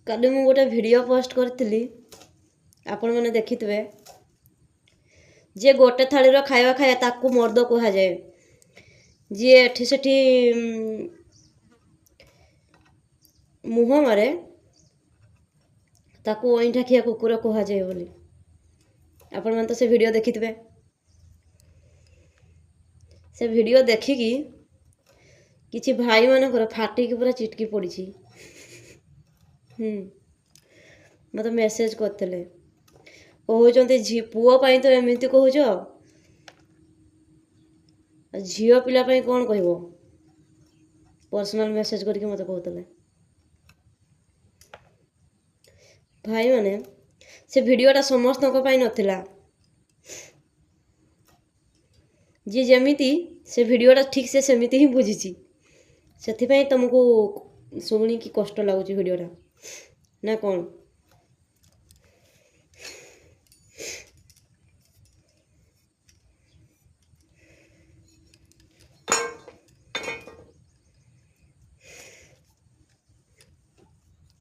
काली मु गोटे video post करथिली आपण मैंने देखिथे जे गोटे थाली रो खाଇବା खाए ताकू मर्द कहा जाए जी एठी सेठी मुह मारे ताकू ओइठा खिया कुकुर कहा जाए बोली आपण मन तो से वीडियो देखिथे से वीडियो देखिकी किछि भाई मानकर फाटिकी पूरा चिटकी पड़ी मत मेसेज करते कहते पुओ पाई तो एमती कहूच झील पिला कौन कह पर्सनल मेसेज करके मत कहते भाई माने से वीडियोटा समस्त नथिला जी जमीती से वीडियोटा ठीक से सेमिति ही बुझी से तुमको शुणी कि कष्ट लगुच वीडियोटा ना कौन।